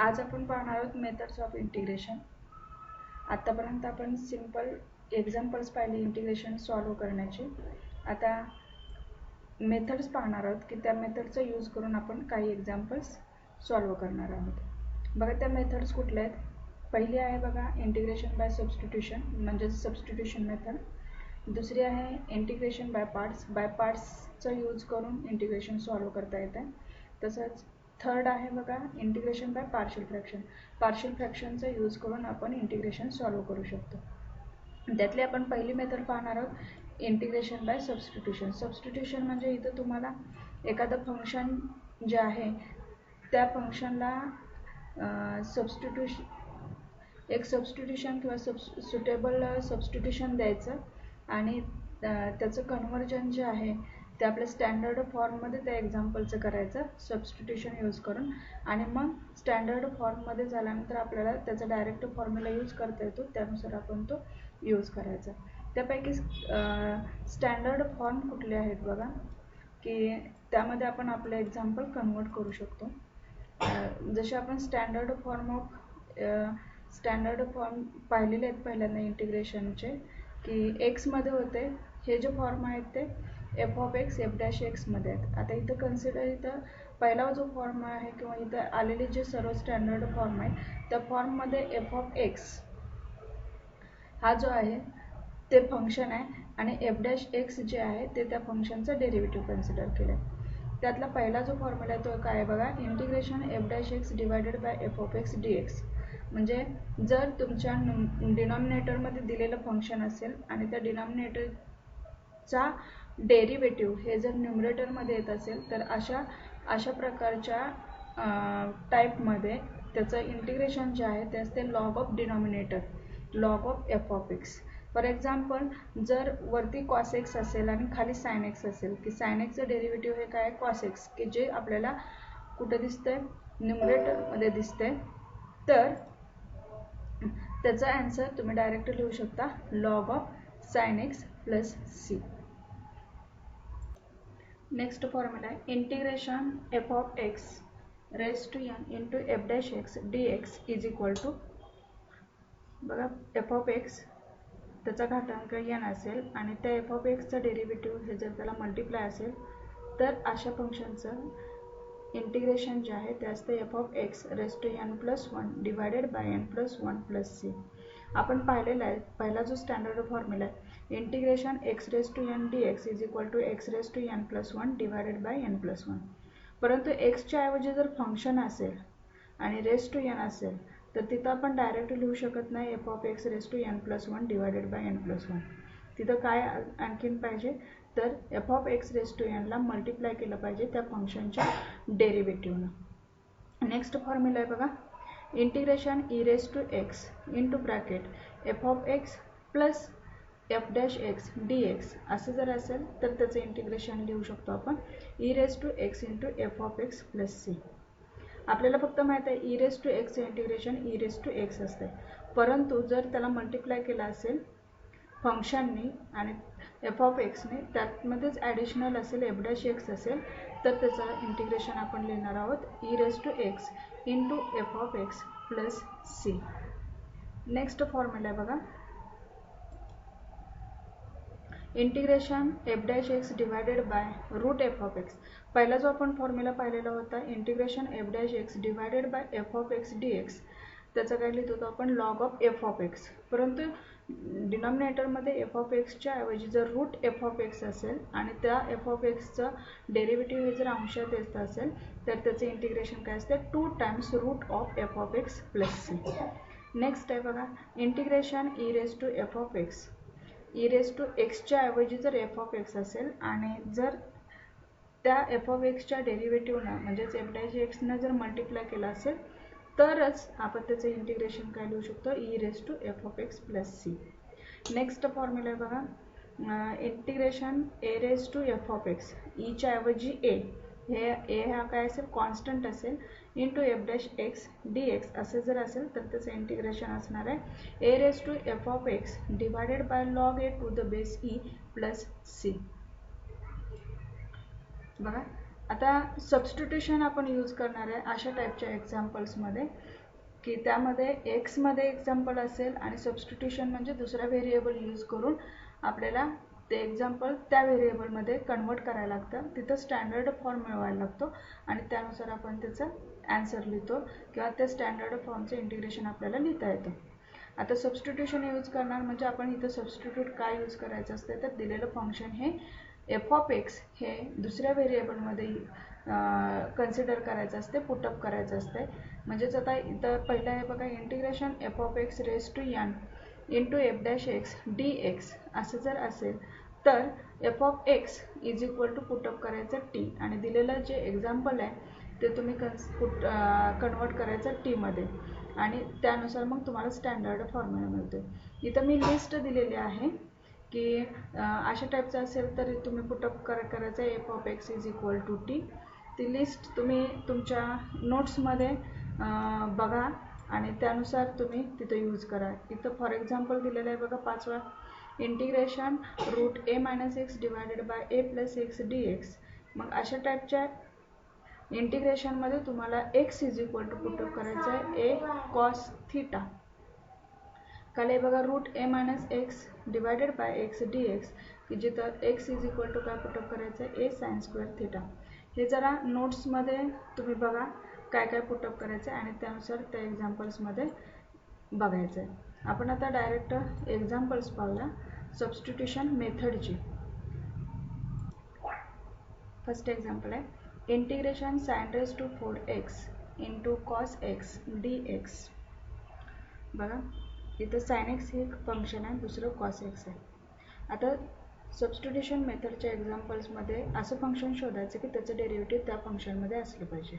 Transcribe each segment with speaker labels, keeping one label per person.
Speaker 1: आज आपण पाहणार आहोत मेथड्स ऑफ इंटिग्रेशन। आतापर्यंत आपण सिंपल एक्झाम्पल्स पाहिले इंटिग्रेशन सॉल्व्ह करण्याचे। आता मेथड्स पाहणार आहोत की त्या मेथडचा यूज करून आपण काही एक्झाम्पल्स सॉल्व्ह करणार आहोत। बघा त्या मेथड्स कुठल्या आहेत। पहिली आहे बघा इंटिग्रेशन बाय सबस्टिट्यूशन म्हणजे सबस्टिट्यूशन मेथड। दुसरी आहे इंटिग्रेशन बाय पार्ट्सचा यूज करून इंटिग्रेशन सॉल्व्ह करता येते। तसंच थर्ड आहे बघा इंटिग्रेशन बाय पार्शियल फ्रॅक्शनचा यूज करून आपण इंटिग्रेशन सॉल्व्ह करू शकतो। त्यातली आपण पहिली मेथड पाहणार आहोत इंटिग्रेशन बाय सबस्टिट्यूशन म्हणजे इथं तुम्हाला एखादं फंक्शन जे आहे त्या फंक्शनला एक सबस्टिट्यूशन किंवा सुटेबल सबस्टिट्यूशन द्यायचं आणि त्याचं कन्वर्जन जे आहे ते आपल्या स्टँडर्ड फॉर्ममध्ये त्या एक्झाम्पलचं करायचं सबस्टिट्यूशन यूज करून। आणि मग स्टँडर्ड फॉर्ममध्ये झाल्यानंतर आपल्याला त्याचा डायरेक्ट फॉर्म्युला यूज करता येतो, त्यानुसार आपण तो यूज करायचा। त्यापैकी स्टँडर्ड फॉर्म कुठले आहेत बघा की त्यामध्ये आपण आपले एक्झाम्पल कन्वर्ट करू शकतो। जसे आपण स्टँडर्ड फॉर्म पाहिलेले आहेत पहिल्यांदा इंटिग्रेशनचे की एक्स मध्ये होते। हे जे फॉर्म आहेत ते F of x F dash x मध्ये आहेत। आता इथं कन्सिडर इथं पहिला जो फॉर्म आहे किंवा इथं आलेले जे सर्व स्टँडर्ड फॉर्म आहे त्या फॉर्ममध्ये एफ ऑफ एक्स हा जो आहे ते फंक्शन आहे आणि एफ डॅश एक्स जे आहे ते त्या फंक्शनचं डेरिव्हेटिव्ह कन्सिडर केलं आहे। त्यातला पहिला जो फॉर्म्युला आहे तो काय आहे बघा integration f dash x divided by f of x d x. म्हणजे जर तुमच्या डिनॉमिनेटरमध्ये दिलेलं फंक्शन असेल आणि त्या डिनॉमिनेटरचा डेरिव्हेटिव्ह हे जर न्यूमरेटरमध्ये येत असेल तर अशा प्रकारच्या टाईपमध्ये त्याचं इंटिग्रेशन जे आहे ते असते log of denominator log of f of x. For example जर वरती कॉस एक्स असेल आणि खाली साइन एक्स असेल की साइन एक्सचं डेरिव्हेटिव्ह हे काय कॉस एक्स की जे आपल्याला कुठे दिसतंय न्यूमरेटरमध्ये दिसतंय, तर त्याचा आन्सर तुम्ही डायरेक्ट लिहू शकता log of sine x plus C. Next formula आहे integration f of x raise to n into f dash x d x is equal to बघा एफ ऑफ एक्स त्याचा घातांक एन असेल आणि त्या एफ ऑफ एक्सचा डेरिव्हेटिव्ह हे जर त्याला मल्टिप्लाय असेल तर अशा फंक्शनचं इंटिग्रेशन जे आहे ते असते f of x raise to n plus one divided by n plus one plus C. आपण पाहिलेला आहे पहिला जो स्टँडर्ड फॉर्म्युला आहे integration x raise to n d x is equal to x raise to n plus one divided by n plus one. परंतु एक्सच्या ऐवजी जर फंक्शन असेल आणि रेज टू एन असेल तर तिथं आपण डायरेक्ट लिहू शकत नाही f of x raise to n plus one divided by n plus one. तिथं काय आणखीन पाहिजे तर f of x raise to एनला मल्टिप्लाय केलं पाहिजे त्या फंक्शनच्या डेरिव्हेटिव्हनं। नेक्स्ट फॉर्म्युला आहे बघा integration e raise to x into bracket f of x plus f dash x d x असं जर असेल तर त्याचं इंटिग्रेशन लिहू शकतो आपण e raise to x into f of x plus C. आपल्याला फक्त माहित आहे e raise to x integration e raise to x असते, परंतु जर त्याला मल्टिप्लाय केला असेल फंक्शननी आणि एफ ऑफ एक्सने त्यामध्येच ॲडिशनल असेल एफ डॅश एक्स असेल तर त्याचं इंटिग्रेशन आपण लिहिणार आहोत e raise to x into f of x plus C. Next formula आहे बघा integration f dash x divided by root f of x. पहिला जो आपण फॉर्म्युला पाहिलेला होता integration f dash x divided by f of x d x त्याचं काय लिहित होतो आपण log of f of x. परंतु डिनॉमिनेटरमध्ये एफ ऑफ एक्सच्या ऐवजी जर रूट एफ ऑफ एक्स असेल आणि त्या एफ ऑफ एक्सचं डेरिव्हेटिव्ह हे जर अंशात येत असेल तर त्याचं इंटिग्रेशन काय असते 2 times root of f of x plus C. Next आहे बघा integration e raise to f of x e raise to एक्सच्या ऐवजी जर एफ ऑफ एक्स असेल आणि जर त्या एफ ऑफ एक्सच्या डेरिव्हेटिव्हनं म्हणजेच एफ डॅश एक्सनं जर मल्टिप्लाय केलं असेल तरच आपण त्याचं इंटिग्रेशन काय लिहू शकतो e raise to f of x plus C. Next formula आहे बघा integration a raise to f of x ईच्या ऐवजी ए हा काय असेल कॉन्स्टंट असेल into f dash x d x असं जर असेल तर त्याचं इंटिग्रेशन असणार आहे a raise to f of x divided by log a to the base e plus c. बघा आता सबस्टिट्यूशन आपण यूज करणार आहे अशा टाईपच्या एक्झाम्पल्समध्ये की त्यामध्ये एक्स मध्ये एक्झाम्पल असेल आणि सबस्टिट्यूशन म्हणजे दुसरा व्हेरिएबल यूज करून आपल्याला ते एक्झाम्पल त्या व्हेरिएबलमध्ये कन्वर्ट करायला लागतं. तिथं स्टँडर्ड फॉर्म मिळवायला लागतो आणि त्यानुसार आपण त्याचं आन्सर लिहितो किंवा त्या स्टँडर्ड फॉर्मचं इंटिग्रेशन आपल्याला लिहिता येतं. आता सबस्टिट्यूशन यूज करणार म्हणजे आपण इथं सबस्टिट्यूट काय यूज करायचं असते तर दिलेलं फंक्शन हे एफ ऑफ एक्स हे दुसऱ्या व्हेरिएबलमध्ये कन्सिडर करायचं असते, पुटअप करायचं असते. म्हणजेच आता इथं पहिलं आहे बघा integration f of x raise to n into f dash x d x असं जर असेल तर f of x is equal to put up करायचं टी आणि दिलेलं जे एक्झाम्पल आहे ते तुम्ही कन्वर्ट करायचं टीमध्ये आणि त्यानुसार मग तुम्हाला स्टँडर्ड फॉर्म्युला मिळतो. इथं मी लिस्ट दिलेली आहे की अशा टाईपचं असेल तर तुम्ही पुटअप करायचं f of x is equal to t. ती लिस्ट तुम्ही तुमच्या नोट्समध्ये बघा आणि त्यानुसार तुम्ही तिथं यूज करा. इथं फॉर एक्झाम्पल दिलेलं आहे बघा पाचवा integration root a minus x divided by a plus x d x. मग अशा टाईपच्या इंटिग्रेशनमध्ये तुम्हाला x is equal to put up करायचं आहे ए कॉस थिटा. खाली बघा root a minus x divided by x d x की जिथं एक्स इज इक्वल टू काय पुटअप करायचं आहे ए साइन स्क्वेअर थिटा. हे जरा नोट्समध्ये तुम्ही बघा काय काय पुटअप करायचं आहे आणि त्यानुसार त्या एक्झाम्पल्समध्ये बघायचं आहे. आपण आता डायरेक्ट एक्झाम्पल्स पाहूया सबस्टिट्यूशन मेथडची. फर्स्ट एक्झाम्पल आहे integration sine raise to 4x into cos x d x. बघा इथं साइन एक्स हे एक फंक्शन आहे, दुसरं कॉस एक्स आहे. आता सबस्टिट्यूशन मेथडच्या एक्झाम्पल्समध्ये असं फंक्शन शोधायचं की त्याचं डेरिव्हेटिव्ह त्या फंक्शनमध्ये असलं पाहिजे.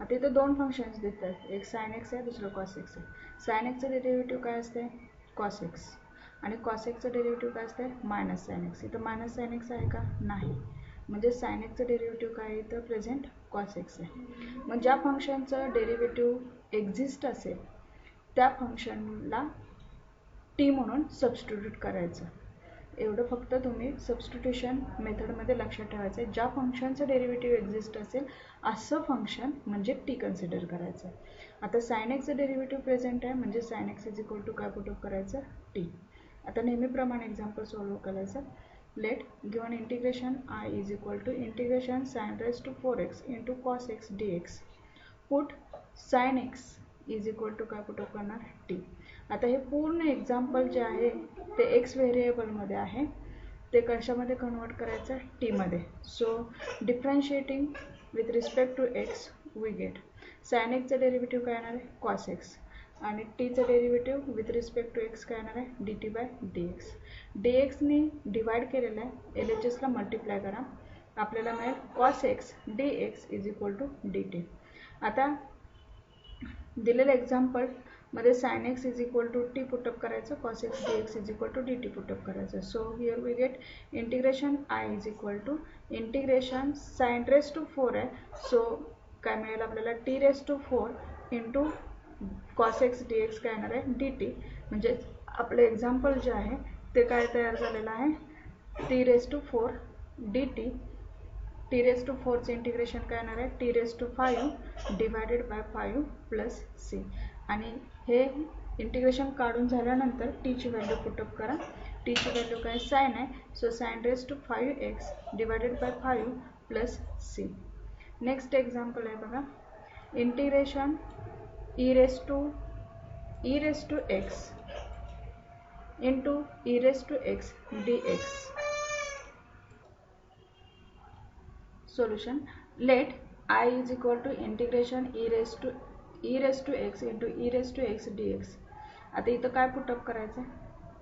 Speaker 1: आता इथं दोन फंक्शन्स दिसतात, एक साइन एक्स आहे दुसरं कॉस एक्स आहे. साइन एक्सचं डेरिव्हेटिव्ह काय असते कॉस एक्स आणि कॉस एक्सचं डेरिव्हेटिव्ह काय असते मायनस साइन एक्स. इथं मायनस साइन एक्स आहे का नाही, म्हणजे साइन एक्सचं डेरिव्हेटिव्ह काय आहे इथं प्रेझेंट कॉस एक्स आहे. मग ज्या फंक्शनचं डेरिव्हेटिव्ह एक्झिस्ट असेल त्या फंक्शनला टी म्हणून सबस्टिट्यूट करायचं. एवढं फक्त तुम्ही सबस्टिट्यूशन मेथडमध्ये लक्षात ठेवायचं आहे. ज्या फंक्शनचं डेरिव्हेटिव्ह एक्झिस्ट असेल असं फंक्शन म्हणजे टी कन्सिडर करायचं. आता साइन एक्सचं डेरिव्हेटिव्ह प्रेझेंट आहे म्हणजे sine x is equal to काय पुटअप करायचं टी. आता नेहमीप्रमाणे एक्झाम्पल सॉल्व्ह करायचं. Let given integration I is equal to integration sine raise to 4x into cos x d x. Put sine x is equal to काय put up करणार t. आता हे पूर्ण एक्झाम्पल जे आहे ते एक्स व्हेरिएबलमध्ये आहे, ते कशामध्ये कन्वर्ट करायचं टीमध्ये. So differentiating with respect to x we get sine एक्सचं डेरिव्हेटिव्ह काय येणार आहे कॉस एक्स आणि टीचं derivative with respect to x काय येणार आहे d t by d x. D एक्सनी डिवाइड केलेलं आहे एल एच एसला मल्टिप्लाय करा आपल्याला मिळेल cos x d x is equal to d t. आता दिलेलं एक्झाम्पल मध्ये sine x is equal to t put up करायचं, cos x d x is equal to d t put up करायचं. So here we get integration I is equal to integration sine raise to 4 आहे. So काय मिळेल आपल्याला t raise to 4 into cos x d x काय येणार आहे d T. म्हणजे आपलं एक्झाम्पल जे आहे ते काय तयार झालेलं आहे t raise to 4 d t. T raise to 4चं इंटिग्रेशन काय येणार आहे t raise to 5 divided by 5 plus c. आणि हे इंटिग्रेशन काढून झाल्यानंतर टीची व्हॅल्यू पुटअप करा. टीची व्हॅल्यू काय साइन आहे, so sine raise to 5x divided by 5 plus C. Next example आहे बघा integration e raise to x into e raise to x d x. Solution let I is equal to integration e raise to x into e raise to x d x. आता इथं काय put up करायचं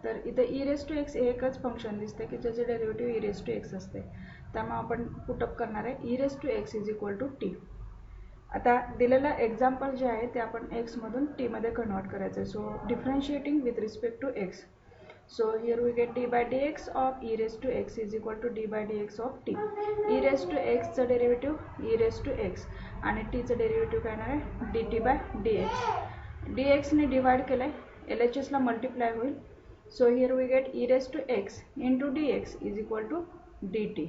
Speaker 1: तर इथं e raise to x एकच function दिसते की ज्याचे derivative e raise to x असते, त्यामुळे आपण पुटअप करणार आहे e raise to x is equal to t. आता दिलेलं एक्झाम्पल जे आहे ते आपण एक्समधून टीमध्ये कन्वर्ट करायचं आहे. So differentiating with respect to x. So here we get d by dx of e raised to x is equal to d by dx of t. e raised to x चा derivative e raised to x आणि t चा derivative काय येणार आहे dt by dx. dx ने divide केलंय LHS ला multiply होईल. So here we get e raised to x into dx is equal to dt.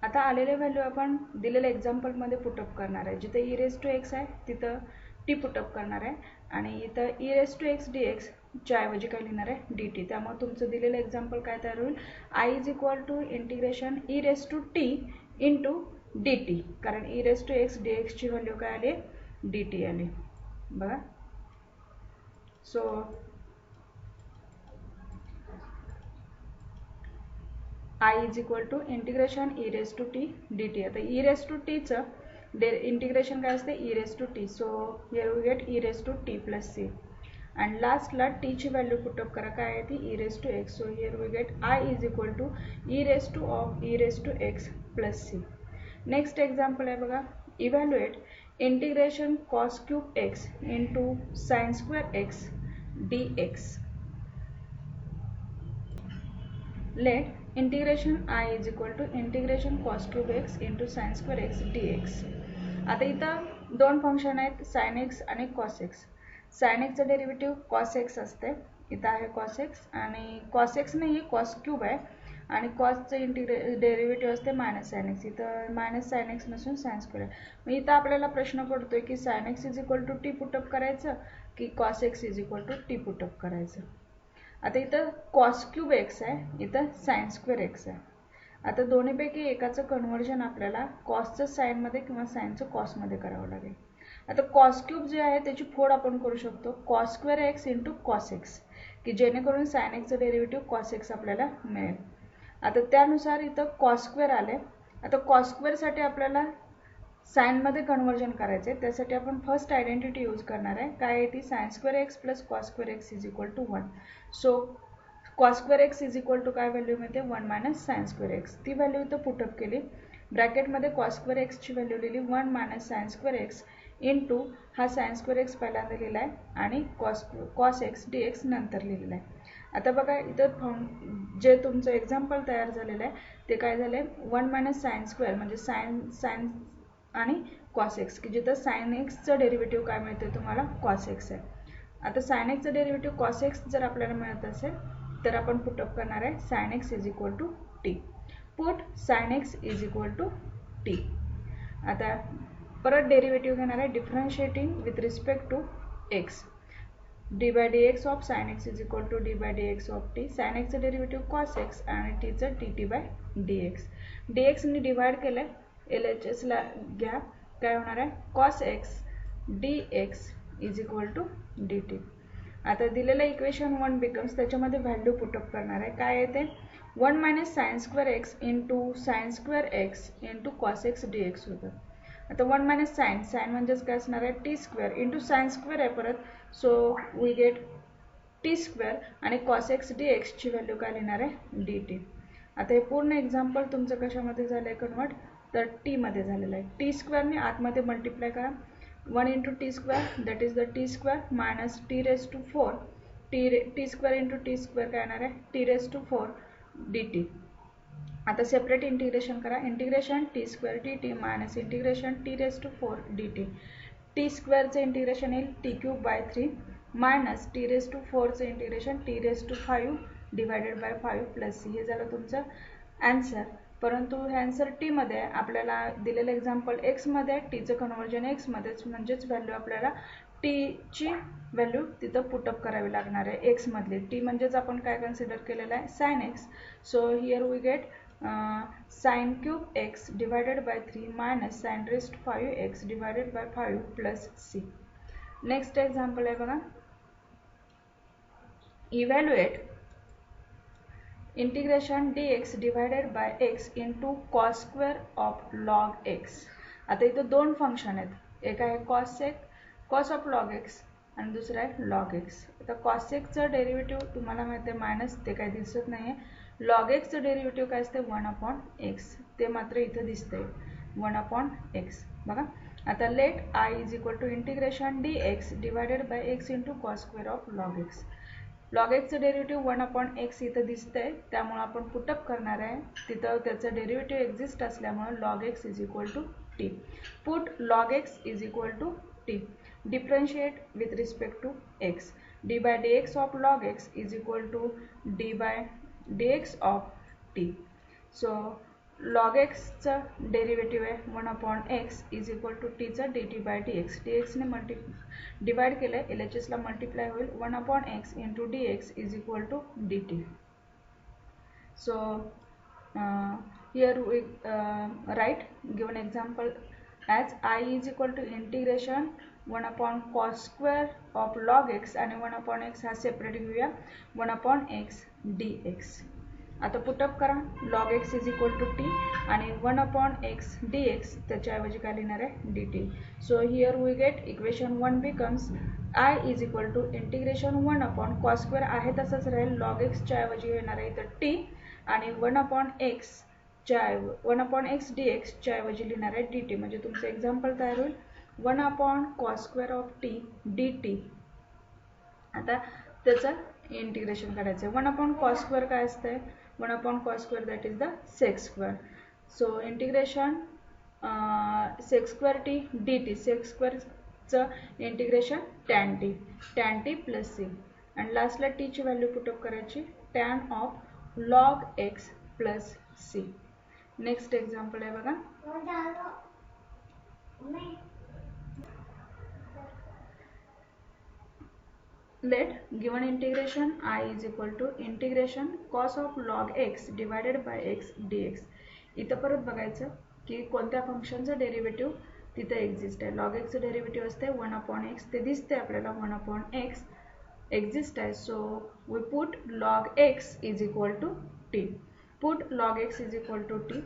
Speaker 1: आता आलेले व्हॅल्यू आपण दिलेल्या एक्झाम्पलमध्ये पुटअप करणार आहे. जिथे ई रेस टू एक्स आहे तिथं टी पुटअप करणार आहे आणि इथं e raise to x d x च्या ऐवजी काय लिहिणार आहे डी टी. त्यामुळे तुमचं दिलेलं एक्झाम्पल काय तयार होईल, I is equal to integration e raise to t into d t, कारण e raise to x d एक्सची व्हॅल्यू काय आली डी टी आली बघा. So I is equal to integration e raised to t dt. आता e raised to t चं integration काय असते e raised to t. So here we get e raised to t plus c. And last ला t ची value put up करा, काय आहे ती e raised to x. So here we get I is equal to e raised to of e raised to x plus c. Next example आहे बघा, evaluate integration cos cube x into sin square x dx. Let integration I is equal to integration cos cube x into sin square x dx. आता इथं दोन function आहेत sin x आणि cos x. sin x चं derivative cos x असते, इथं आहे cos x आणि cos x नाही cos cube आहे आणि cos चं डेरिव्हेटिव्ह असते मायनस sin x. इथं मायनस sin x नसून sin square आहे. मग इथं आपल्याला प्रश्न पडतोय की sin x is equal to t put up करायचं की cos x is equal to t put up करायचं. आता इथं cos क्यूब x आहे, इथं sin स्क्वेअर x आहे. आता दोन्हीपैकी एकाचं कन्व्हर्जन आपल्याला cosचं sin मध्ये किंवा sinचं cos मध्ये करावं लागेल. आता cos क्यूब जे आहे त्याची फोड आपण करू शकतो cos square x into cos x, की जेणेकरून sin x चं डेरिव्हेटिव्ह cos x आपल्याला मिळेल. आता त्यानुसार इथं cos स्क्वेअर आले. आता cos स्क्वेअर साठी आपल्याला साइन मध्ये कन्वर्जन करायचे, त्यासाठी आपण फर्स्ट आयडेंटिटी यूज करणार आहे, काय आहे ती sin square x plus cos square x is equal to 1. So cos square x is equal to काय व्हॅल्यू मिळते 1 मायनस sin स्क्वेअर x. ती व्हॅल्यू इथं पुटअप केली, ब्रॅकेटमध्ये cos स्क्वेअर x ची व्हॅल्यू लिहिली 1 minus sin square x into हा sin square x पहिल्यांदा लिहिला आहे आणि cos x dx नंतर लिहिलेला आहे. आता बघा इथं जे तुमचं एक्झाम्पल तयार झालेलं आहे ते काय झाले 1 मायनस sin स्क्वेअर म्हणजे sin आणि cos x, की जिथं sin x चं डेरिव्हेटिव्ह काय मिळते तुम्हाला cos x आहे. आता sin x चं डेरिव्हेटिव्ह cos x जर आपल्याला मिळत असेल तर आपण पुटअप करणार आहे sin x is equal to t. Put sin x is equal to t. आता परत डेरिव्हेटिव्ह घेणार आहे differentiating with respect to x. d by dx of sin x is equal to d by dx of t. sin x चं derivative cos x आणि t चं dt by dx. dx ने divide केले LHS ला घ्या, काय होणार आहे cos x dx is equal to dt. आता दिलेलं इक्वेशन 1 बिकम्स, त्याच्यामध्ये व्हॅल्यू पुटअप करणार आहे, काय येते 1 minus sin square x into sin square x into cos x dx होतं. आता 1 मायनस sin म्हणजेच काय असणार आहे t square into sin square आहे परत, so we get t square आणि cos x dx ची व्हॅल्यू काय लिहिणार आहे dt. आता हे पूर्ण एक्झाम्पल तुमचं कशामध्ये झालंय कन्वर्ट, तर टी मध्ये झालेलं आहे. टी स्क्वेअरने आतमध्ये मल्टिप्लाय करा, 1 into t square that is the t square minus t raise to 4 t square into t square काय येणार आहे टी रेस टू 4 dt. आता सेपरेट इंटिग्रेशन करा, integration t square dt minus integration t raise to 4 dt. T स्क्वेअरचं integration येईल t cube by 3 minus t raise to 4चं integration t raise to 5 divided by 5 plus c. हे झालं तुमचं answer. परंतु हे आन्सर टी मध्ये आपल्याला दिलेलं एक्झाम्पल एक्स मध्ये, टीचं कन्वर्जन एक्स मध्येच, म्हणजेच व्हॅल्यू आपल्याला टीची व्हॅल्यू तिथं पुटअप करावी लागणार आहे एक्स मधली. टी म्हणजेच आपण काय कन्सिडर केलेलं आहे sine x. So here we get sine cube x divided by 3 minus sine raised 5 x divided by 5 plus C. Next example आहे बघा, evaluate integration dx divided by x into cos square of log x. आता इथं दोन function आहेत, एक आहे cos of log x आणि दुसरं आहे log x. आता cos x चं डेरिव्हेटिव्ह तुम्हाला माहिती आहे मायनस, ते काही दिसत नाही आहे. log x चं डेरिव्हेटिव्ह काय असते 1 अपॉन x, ते मात्र इथं दिसतंय 1 अपॉन x बघा. आता let I is equal to integration dx divided by x into cos square of log x. log x चं डेरिव्हेटिव्ह 1 अपॉन x इथं दिसतंय, त्यामुळे आपण पुटअप करणार आहे, तिथं त्याचं डेरिव्हेटिव्ह एक्झिस्ट असल्यामुळे log x is equal to t. Put log x is equal to t. Differentiate with respect to x. d by dx of log x is equal to d by dx of t. So log एक्सचं derivative आहे 1/x is equal to टीचं dt by dx. dxने divide केलं आहे, LHSला multiply होईल 1/x into dx is equal to dt. So here we write given example as I is equal to integration 1/cos square of log x आणि 1/x हा separate घेऊया 1/x dx. आता put up करा log x is equal to t आणि 1/x dx त्याच्याऐवजी काय लिहिणार आहे dt. So here we get equation 1 becomes I is equal to integration 1/cos square आहे तसंच राहील, log x च्या ऐवजी येणार आहे तर t आणि 1/x dx च्या ऐवजी लिहिणार आहे dt. म्हणजे तुमचं एक्झाम्पल तयार होईल 1/cos square of t dt. आता त्याचं इंटिग्रेशन करायचं आहे. 1/cos square काय असतंय 1/cos square that is the sec square. So integration sec square t dt, sec square चं integration tan t plus c आणि लास्टला t ची व्हॅल्यू पुटअप करायची tan of log x plus c. Next example आहे बघा. Let given integration I is equal to integration cos of log x divided by x dx. इथं परत बघायचं की कोणत्या फंक्शनचं डेरिव्हेटिव्ह तिथे एक्झिस्ट आहे. log x चं डेरिव्हेटिव्ह असते 1/x, ते दिसते आपल्याला 1/x एक्झिस्ट आहे. So we put log x is equal to t. Put log x is equal to t.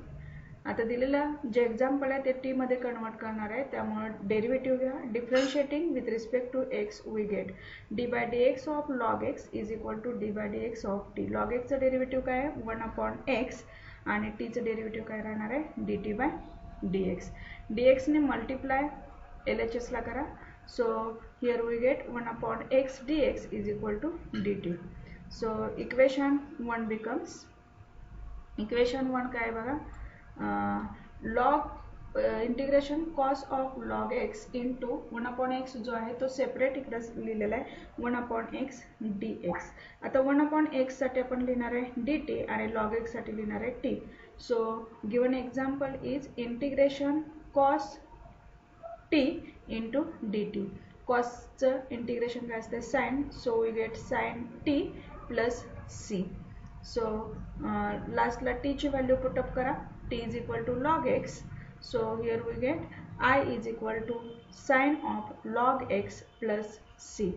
Speaker 1: आता दिलेलं जे एक्झाम्पल आहे ते t मध्ये कन्वर्ट करणार आहे, त्यामुळे डेरिव्हेटिव्ह घ्या. Differentiating with respect to x we get d by dx of log x is equal to d by dx of t. log x चं डेरिव्हेटिव्ह काय आहे 1/x आणि t चं डेरिव्हेटिव्ह काय राहणार आहे dt by dx. dx ने multiply LHS ला करा. So here we get 1/x dx is equal to dt. So equation 1 becomes, equation 1 काय बघा log integration cos of log x into 1/x जो आहे तो सेपरेट इकडे लिहिलेला आहे 1/x dx. आता 1/x साठी आपण लिहिणार आहे dt आणि log x साठी लिहिणार आहे t. So given example is integration cos t into dt. कॉसचं इंटिग्रेशन काय असते sine, so we get sine t plus c. So लास्टला t ची व्हॅल्यू पुटअप करा. t is equal to log x. So here we get I is equal to sine of log x plus c.